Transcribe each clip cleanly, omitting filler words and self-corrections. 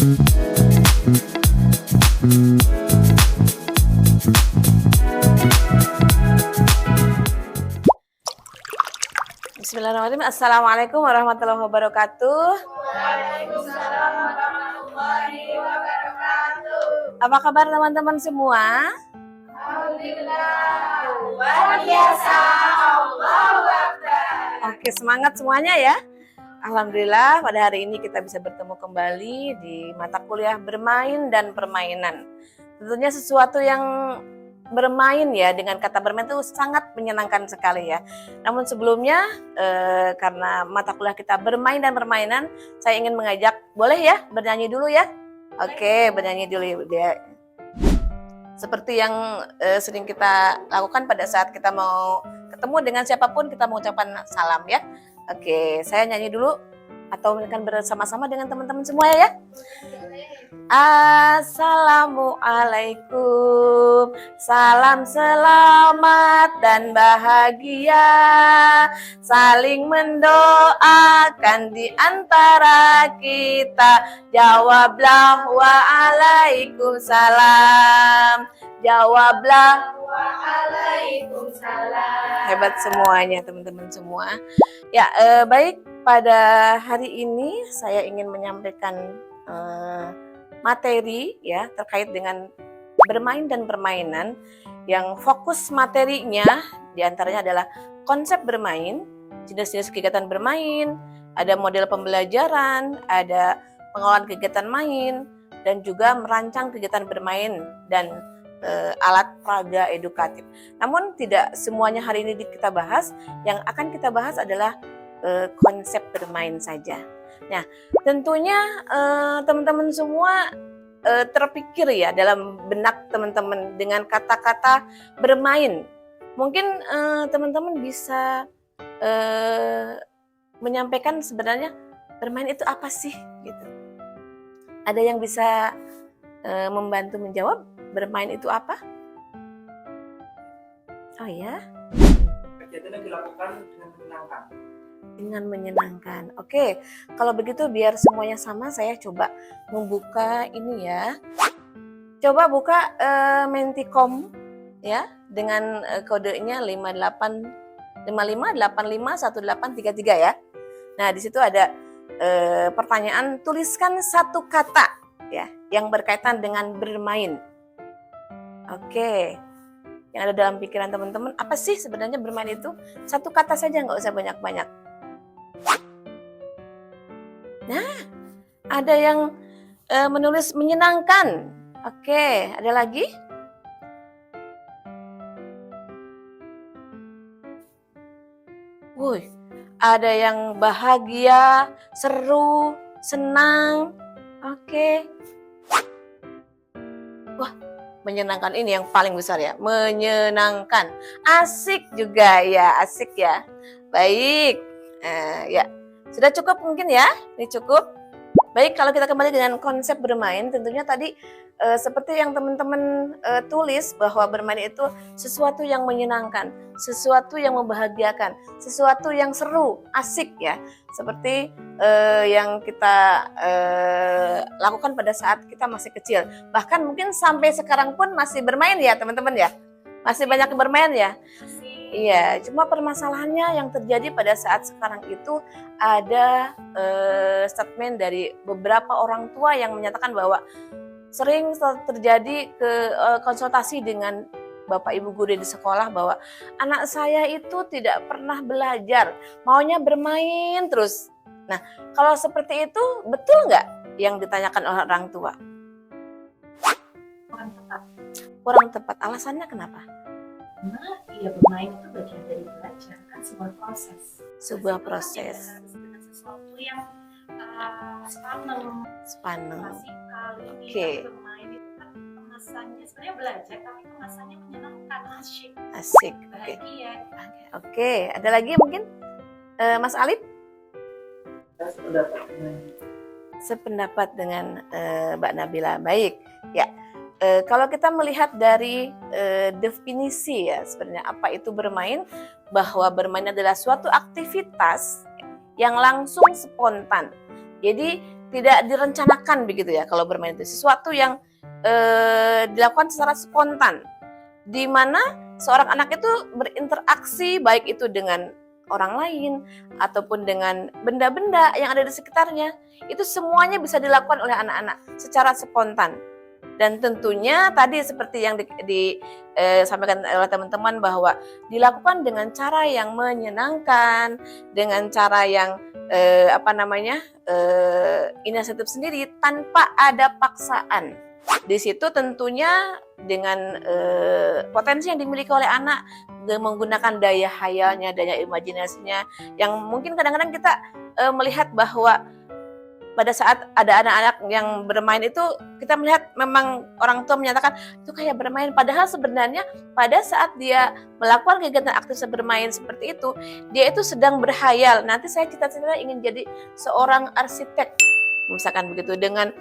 Bismillahirrahmanirrahim. Assalamualaikum warahmatullahi wabarakatuh. Waalaikumsalam warahmatullahi wabarakatuh. Apa kabar teman-teman semua? Alhamdulillah, luar biasa, Allahu Akbar. Oke, semangat semuanya ya. Alhamdulillah pada hari ini kita bisa bertemu kembali di mata kuliah bermain dan permainan. Tentunya sesuatu yang bermain ya, dengan kata bermain itu sangat menyenangkan sekali ya. Namun sebelumnya karena mata kuliah kita bermain dan permainan, saya ingin mengajak, boleh ya bernyanyi dulu ya? Oke, bernyanyi dulu ya. Seperti yang sering kita lakukan pada saat kita mau ketemu dengan siapapun, kita mengucapkan salam ya. Oke, saya nyanyi dulu atau akan bersama-sama dengan teman-teman semua ya. Assalamualaikum, salam selamat dan bahagia, saling mendoakan di antara kita. Jawablah waalaikumsalam, jawablah Waalaikumsalam. Hebat semuanya teman-teman semua. Ya, baik, pada hari ini saya ingin menyampaikan materi ya terkait dengan bermain dan permainan, yang fokus materinya diantaranya adalah konsep bermain, jenis-jenis kegiatan bermain, ada model pembelajaran, ada pengelolaan kegiatan main, dan juga merancang kegiatan bermain dan alat peraga edukatif. Namun tidak semuanya hari ini kita bahas, yang akan kita bahas adalah konsep bermain saja. Nah, tentunya teman-teman semua terpikir ya dalam benak teman-teman dengan kata-kata bermain. Mungkin teman-teman bisa menyampaikan sebenarnya bermain itu apa sih gitu. Ada yang bisa membantu menjawab bermain itu apa? Oh ya? Kegiatan yang dilakukan dengan menyenangkan. Dengan menyenangkan. Oke, kalau begitu biar semuanya sama, saya coba membuka ini ya. Coba buka Mentikom ya dengan kodenya 5855851833 ya. Nah, di situ ada pertanyaan, tuliskan satu kata ya yang berkaitan dengan bermain. Oke. Yang ada dalam pikiran teman-teman, apa sih sebenarnya bermain itu? Satu kata saja, nggak usah banyak-banyak. Nah, ada yang menulis menyenangkan. Oke, ada lagi? Woi, ada yang bahagia, seru, senang. Oke. Wah, menyenangkan ini yang paling besar ya. Menyenangkan. Asik juga ya, asik ya. Baik. Ya. Sudah cukup mungkin ya? Ini cukup. Baik, kalau kita kembali dengan konsep bermain, tentunya tadi seperti yang teman-teman tulis bahwa bermain itu sesuatu yang menyenangkan, sesuatu yang membahagiakan, sesuatu yang seru, asik ya. Seperti yang kita lakukan pada saat kita masih kecil. Bahkan mungkin sampai sekarang pun masih bermain ya teman-teman ya. Masih banyak bermain ya. Iya, cuma permasalahannya yang terjadi pada saat sekarang itu ada statement dari beberapa orang tua yang menyatakan bahwa sering terjadi konsultasi dengan Bapak Ibu guru di sekolah bahwa anak saya itu tidak pernah belajar, maunya bermain terus. Nah, kalau seperti itu betul nggak yang ditanyakan oleh orang tua? Kurang tepat. Kurang tepat. Alasannya kenapa? Karena ya bermain itu bagian dari belajar, kan sebuah proses. Sebuah proses. Dengan sesuatu yang sepaneng, klasikal. Oke. Bermain itu kan kemasannya sebenarnya belajar, tapi kemasannya menyenangkan, asyik. Asik. Oke. Bahagia. Oke, ada lagi mungkin Mas Alif? Saya sependapat dengan Sependapat dengan Mbak Nabila. Baik, ya. Kalau kita melihat dari definisi ya sebenarnya apa itu bermain, bahwa bermain adalah suatu aktivitas yang langsung spontan. Jadi tidak direncanakan begitu ya. Kalau bermain itu sesuatu yang dilakukan secara spontan, di mana seorang anak itu berinteraksi baik itu dengan orang lain ataupun dengan benda-benda yang ada di sekitarnya. Itu semuanya bisa dilakukan oleh anak-anak secara spontan. Dan tentunya tadi seperti yang disampaikan oleh teman-teman bahwa dilakukan dengan cara yang menyenangkan, dengan cara yang inisiatif sendiri tanpa ada paksaan. Di situ tentunya dengan potensi yang dimiliki oleh anak menggunakan daya hayalnya, daya imajinasinya, yang mungkin kadang-kadang kita melihat bahwa pada saat ada anak-anak yang bermain itu kita melihat memang orang tua menyatakan itu kayak bermain, padahal sebenarnya pada saat dia melakukan kegiatan aktif bermain seperti itu, dia itu sedang berhayal, nanti saya cita-cita ingin jadi seorang arsitek misalkan begitu, dengan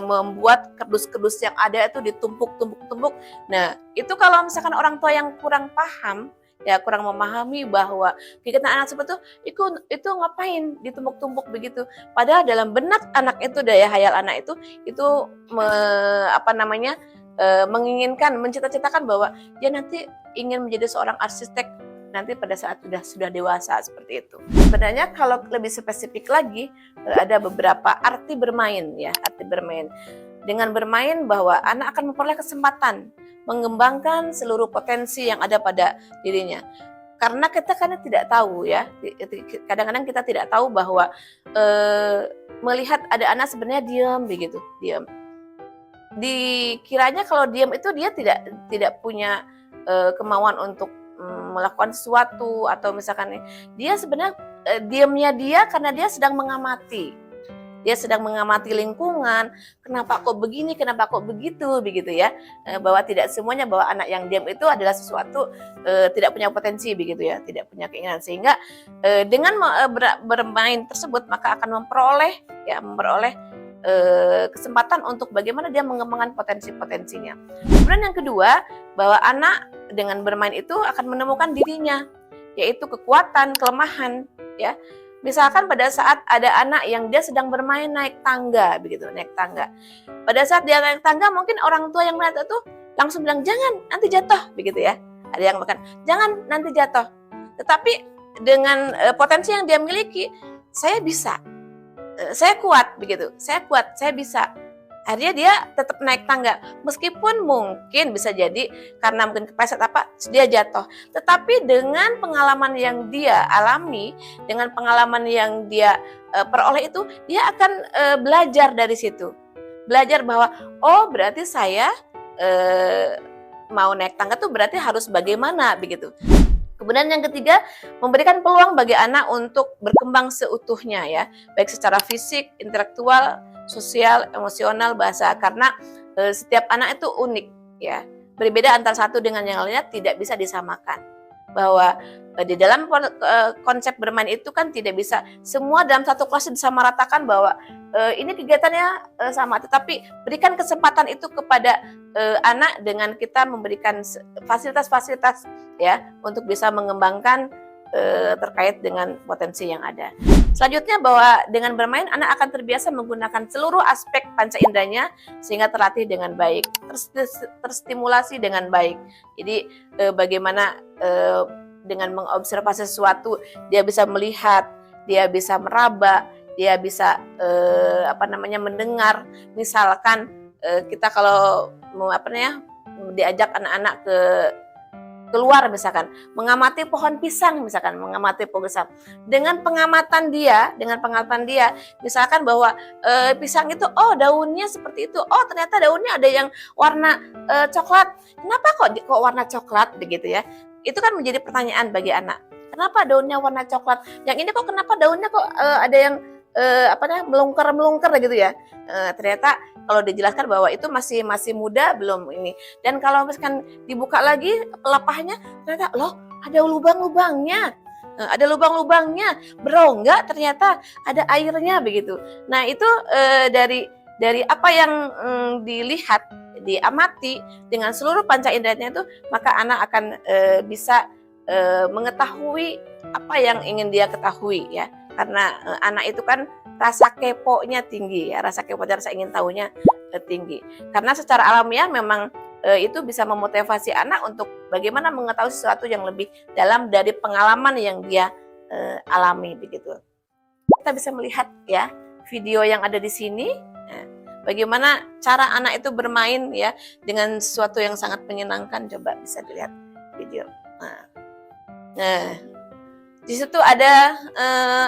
membuat kardus-kardus yang ada itu ditumpuk-tumpuk. Nah, itu kalau misalkan orang tua yang kurang paham, ya kurang memahami bahwa kegiatan anak seperti itu ngapain ditumpuk-tumpuk begitu. Padahal dalam benak anak itu, daya hayal anak itu menginginkan, mencita-citakan bahwa dia nanti ingin menjadi seorang arsitek nanti pada saat sudah dewasa seperti itu. Sebenarnya kalau lebih spesifik lagi ada beberapa arti bermain ya, arti bermain. Dengan bermain bahwa anak akan memperoleh kesempatan mengembangkan seluruh potensi yang ada pada dirinya. Karena kita tidak tahu ya, kadang-kadang kita tidak tahu bahwa melihat ada anak sebenarnya diam. Dikiranya kalau diam itu dia tidak punya kemauan untuk melakukan sesuatu, atau misalkan dia sebenarnya diamnya dia karena dia sedang mengamati. Dia sedang mengamati lingkungan, kenapa kok begini, kenapa kok begitu ya. Bahwa tidak semuanya bahwa anak yang diam itu adalah sesuatu tidak punya potensi begitu ya, tidak punya keinginan. Sehingga dengan bermain tersebut maka akan memperoleh kesempatan untuk bagaimana dia mengembangkan potensi-potensinya. Kemudian yang kedua, bahwa anak dengan bermain itu akan menemukan dirinya, yaitu kekuatan, kelemahan ya. Misalkan pada saat ada anak yang dia sedang bermain naik tangga begitu, naik tangga. Pada saat dia naik tangga mungkin orang tua yang melihat itu langsung bilang jangan nanti jatuh begitu ya. Ada yang bahkan jangan nanti jatuh. Tetapi dengan potensi yang dia miliki, saya bisa. Saya kuat begitu. Saya kuat, saya bisa. Akhirnya dia tetap naik tangga, meskipun mungkin bisa jadi karena mungkin kepleset dia jatuh. Tetapi dengan pengalaman yang dia alami, dengan pengalaman yang dia peroleh itu, dia akan belajar dari situ. Belajar bahwa oh berarti saya mau naik tangga tuh berarti harus bagaimana begitu. Kemudian yang ketiga, memberikan peluang bagi anak untuk berkembang seutuhnya ya, baik secara fisik, intelektual, sosial, emosional, bahasa. Karena setiap anak itu unik ya, berbeda antara satu dengan yang lainnya, tidak bisa disamakan. Bahwa di dalam konsep bermain itu kan tidak bisa semua dalam satu kelas disamaratakan bahwa ini kegiatannya sama, tetapi berikan kesempatan itu kepada anak dengan kita memberikan fasilitas-fasilitas ya untuk bisa mengembangkan terkait dengan potensi yang ada. Selanjutnya bahwa dengan bermain anak akan terbiasa menggunakan seluruh aspek panca inderanya sehingga terlatih dengan baik, terstimulasi dengan baik. Jadi bagaimana dengan mengobservasi sesuatu dia bisa melihat, dia bisa meraba, dia bisa mendengar. Misalkan kita kalau diajak anak-anak keluar misalkan, mengamati pohon pisang misalkan, mengamati pohon pisang. Dengan pengamatan dia, misalkan bahwa pisang itu, oh daunnya seperti itu, oh ternyata daunnya ada yang warna coklat. Kenapa kok warna coklat begitu ya? Itu kan menjadi pertanyaan bagi anak. Kenapa daunnya warna coklat? Yang ini kok kenapa daunnya kok ada yang melungker gitu ya? Ternyata kalau dijelaskan bahwa itu masih muda belum ini. Dan kalau misalkan dibuka lagi pelepahnya, ternyata loh ada lubang-lubangnya. Ada lubang-lubangnya, berongga ternyata ada airnya begitu. Nah, itu dari apa yang dilihat, diamati dengan seluruh panca inderanya itu, maka anak akan bisa mengetahui apa yang ingin dia ketahui ya. karena anak itu kan rasa kepo-nya tinggi ya, rasa kepo dan rasa ingin tahunya tinggi. Karena secara alamiah memang itu bisa memotivasi anak untuk bagaimana mengetahui sesuatu yang lebih dalam dari pengalaman yang dia alami begitu. Kita bisa melihat ya video yang ada di sini, bagaimana cara anak itu bermain ya dengan sesuatu yang sangat menyenangkan. Coba bisa dilihat video. Nah, di situ ada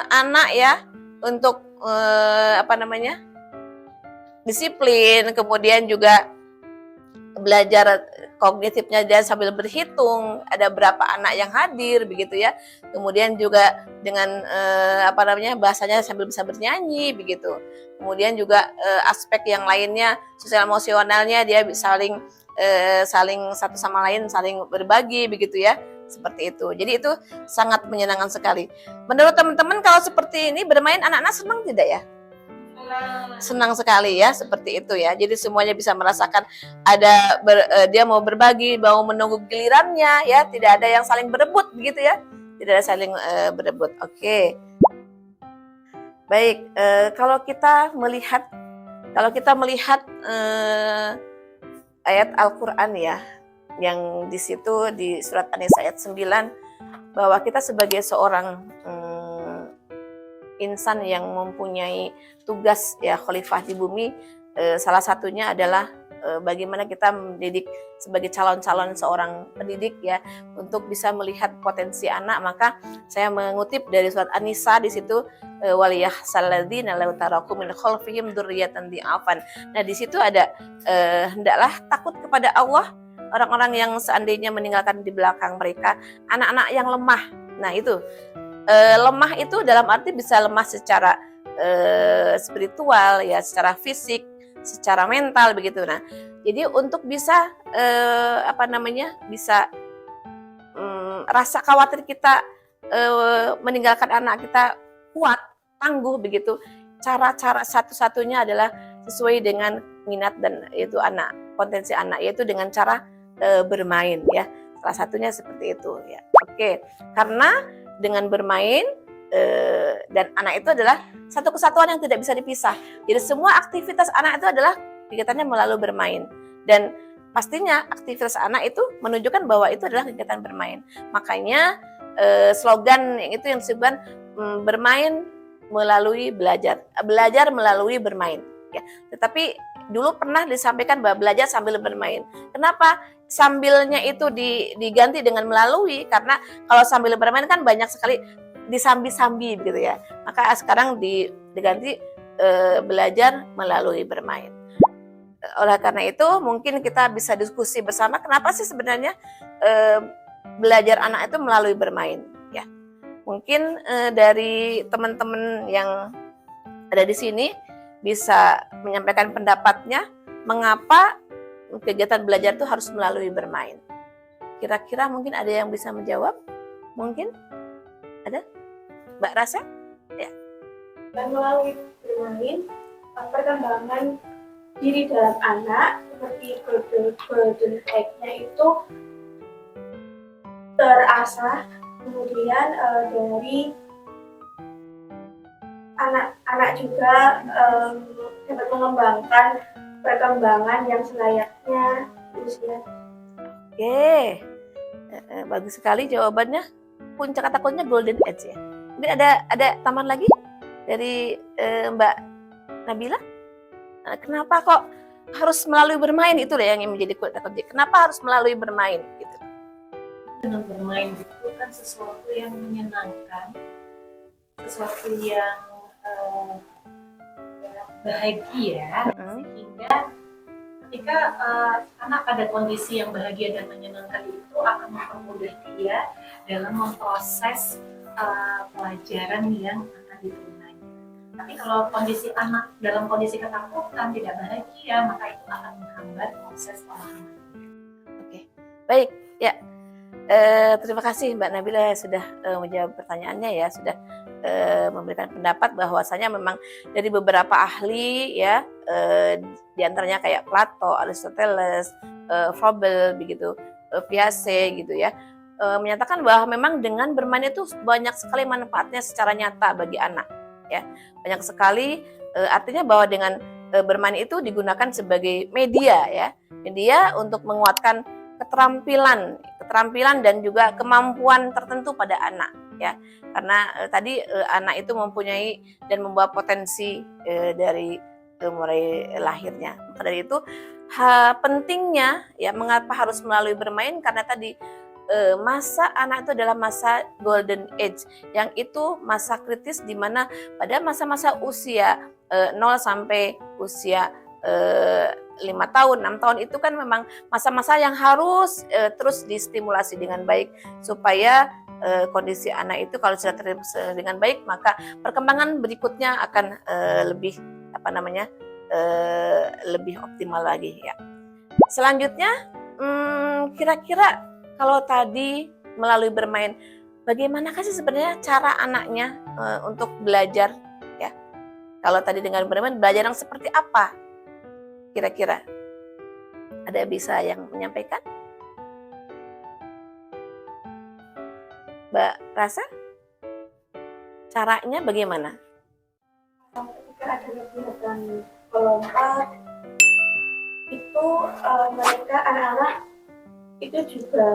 anak ya untuk disiplin, kemudian juga belajar kognitifnya dia sambil berhitung ada berapa anak yang hadir begitu ya. Kemudian juga dengan bahasanya sambil bisa bernyanyi begitu. Kemudian juga aspek yang lainnya sosial emosionalnya dia saling satu sama lain saling berbagi begitu ya. Seperti itu. Jadi itu sangat menyenangkan sekali. Menurut teman-teman kalau seperti ini bermain anak-anak senang tidak ya? Senang sekali ya seperti itu ya. Jadi semuanya bisa merasakan ada dia mau berbagi, mau menunggu gilirannya ya. Tidak ada yang saling berebut begitu ya. Tidak ada saling berebut. Oke. Baik, kalau kita melihat ayat Al-Qur'an ya, yang di situ di surat An-Nisa ayat 9 bahwa kita sebagai seorang insan yang mempunyai tugas ya khalifah di bumi, salah satunya adalah bagaimana kita mendidik sebagai calon-calon seorang pendidik ya untuk bisa melihat potensi anak. Maka saya mengutip dari surat An-Nisa di situ waliyahsalladzina law taraku min khalfihim dzurriyyatan di'afan. Nah di situ ada hendaklah takut kepada Allah orang-orang yang seandainya meninggalkan di belakang mereka anak-anak yang lemah. Nah itu lemah itu dalam arti bisa lemah secara spiritual ya, secara fisik, secara mental begitu. Nah jadi untuk bisa bisa rasa khawatir kita meninggalkan anak kita kuat, tangguh begitu. Cara-cara satu-satunya adalah sesuai dengan minat dan itu anak, potensi anak, yaitu dengan cara bermain ya. Salah satunya seperti itu ya. Oke, karena dengan bermain dan anak itu adalah satu kesatuan yang tidak bisa dipisah. Jadi semua aktivitas anak itu adalah kegiatannya melalui bermain. Dan pastinya aktivitas anak itu menunjukkan bahwa itu adalah kegiatan bermain. Makanya slogan yang itu yang disebutkan bermain melalui belajar, belajar melalui bermain. Ya. Tetapi dulu pernah disampaikan bahwa belajar sambil bermain. Kenapa? Sambilnya itu diganti dengan melalui, karena kalau sambil bermain kan banyak sekali disambi-sambi begitu ya. Maka sekarang diganti belajar melalui bermain. Oleh karena itu mungkin kita bisa diskusi bersama kenapa sih sebenarnya belajar anak itu melalui bermain ya. Mungkin dari teman-teman yang ada di sini bisa menyampaikan pendapatnya mengapa kegiatan belajar itu harus melalui bermain. Kira-kira mungkin ada yang bisa menjawab? Mungkin? Ada? Mbak Rasa? Ya. Dan melalui bermain, perkembangan diri dalam anak seperti golden egg-nya itu terasah. Kemudian dari anak-anak juga dapat mengembangkan perkembangan yang selayaknya usia. Oke, bagus sekali jawabannya. Puncak kata-katanya golden age ya. Mungkin ada tambahan lagi dari Mbak Nabila? Kenapa kok harus melalui bermain, itu yang menjadi kunci. Kenapa harus melalui bermain gitu? Dengan bermain itu kan sesuatu yang menyenangkan, sesuatu yang bahagia, sehingga ketika anak pada kondisi yang bahagia dan menyenangkan itu akan mempermudah dia dalam memproses pelajaran yang akan diterimanya. Tapi kalau kondisi anak dalam kondisi ketakutan, tidak bahagia, maka itu akan menghambat proses pemahaman. Oke, baik ya. Terima kasih Mbak Nabila sudah menjawab pertanyaannya ya, sudah memberikan pendapat bahwasanya memang dari beberapa ahli ya, diantaranya kayak Plato, Aristoteles, Froebel begitu, Piaget gitu ya, menyatakan bahwa memang dengan bermain itu banyak sekali manfaatnya secara nyata bagi anak, ya. Banyak sekali, artinya bahwa dengan bermain itu digunakan sebagai media, ya, media untuk menguatkan keterampilan dan juga kemampuan tertentu pada anak, ya. Karena tadi anak itu mempunyai dan membawa potensi dari mulai lahirnya. Maka dari itu pentingnya, ya, mengapa harus melalui bermain, karena tadi masa anak itu adalah masa golden age, yang itu masa kritis di mana pada masa-masa usia 0 sampai usia 5 tahun, 6 tahun itu kan memang masa-masa yang harus terus distimulasi dengan baik supaya kondisi anak itu kalau sudah terus dengan baik, maka perkembangan berikutnya akan lebih lebih optimal lagi, ya. Selanjutnya, kira-kira kalau tadi melalui bermain, bagaimanakah sih sebenarnya cara anaknya untuk belajar, ya? Kalau tadi dengan bermain, belajar yang seperti apa? Kira-kira ada bisa yang menyampaikan? Mbak Rasa? Caranya bagaimana? Ketika ada kegiatan melompat, itu mereka anak-anak itu juga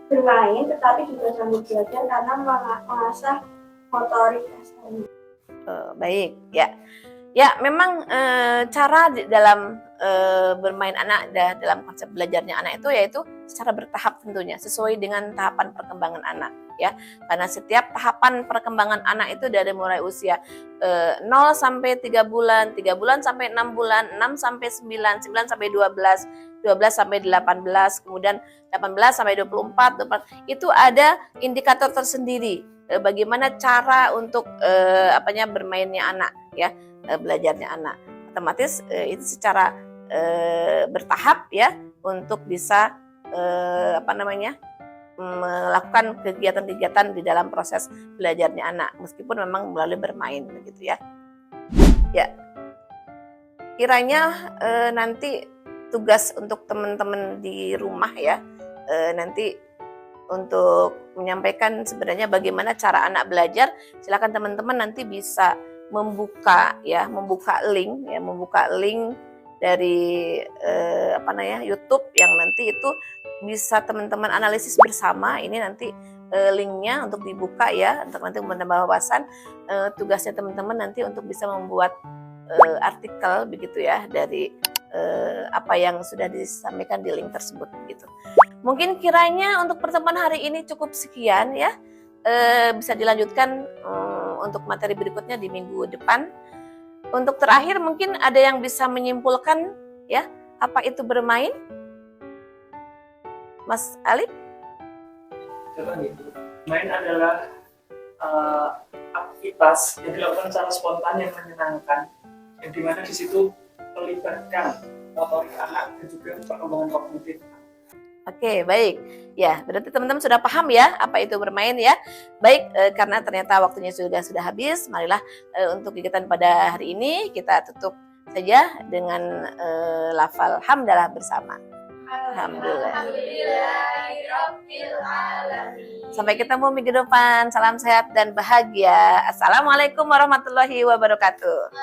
bermain, tetapi juga sambil belajar karena mengasah motorik dasarnya. Baik, ya. Ya, memang cara dalam bermain anak dalam konsep belajarnya anak itu yaitu secara bertahap tentunya, sesuai dengan tahapan perkembangan anak, ya. Karena setiap tahapan perkembangan anak itu dari mulai usia 0 sampai 3 bulan, 3 bulan sampai 6 bulan, 6 sampai 9, 9 sampai 12, 12 sampai 18, kemudian 18 sampai 24, itu ada indikator tersendiri bagaimana cara untuk bermainnya anak, ya, belajarnya anak. Otomatis itu secara bertahap, ya, untuk bisa melakukan kegiatan-kegiatan di dalam proses belajarnya anak, meskipun memang melalui bermain, begitu, ya. Ya, kiranya nanti tugas untuk teman-teman di rumah, ya, nanti untuk menyampaikan sebenarnya bagaimana cara anak belajar, silakan teman-teman nanti bisa membuka link dari YouTube yang nanti itu bisa teman-teman analisis bersama. Ini nanti linknya untuk dibuka, ya, untuk nanti menambah wawasan. Tugasnya teman-teman nanti untuk bisa membuat artikel, begitu, ya, dari apa yang sudah disampaikan di link tersebut, gitu. Mungkin kiranya untuk pertemuan hari ini cukup sekian, ya. Bisa dilanjutkan untuk materi berikutnya di minggu depan. Untuk terakhir mungkin ada yang bisa menyimpulkan, ya, apa itu bermain? Mas Ali? Coba gitu. Main adalah aktivitas yang dilakukan secara spontan yang menyenangkan, yang dimana di situ melibatkan motorik anak dan juga perkembangan kognitif. Oke, baik. Ya, berarti teman-teman sudah paham, ya, apa itu bermain, ya. Baik, karena ternyata waktunya sudah habis, marilah untuk kegiatan pada hari ini kita tutup saja dengan lafal hamdalah bersama. Alhamdulillah. Sampai ketemu minggu depan. Salam sehat dan bahagia. Assalamualaikum warahmatullahi wabarakatuh.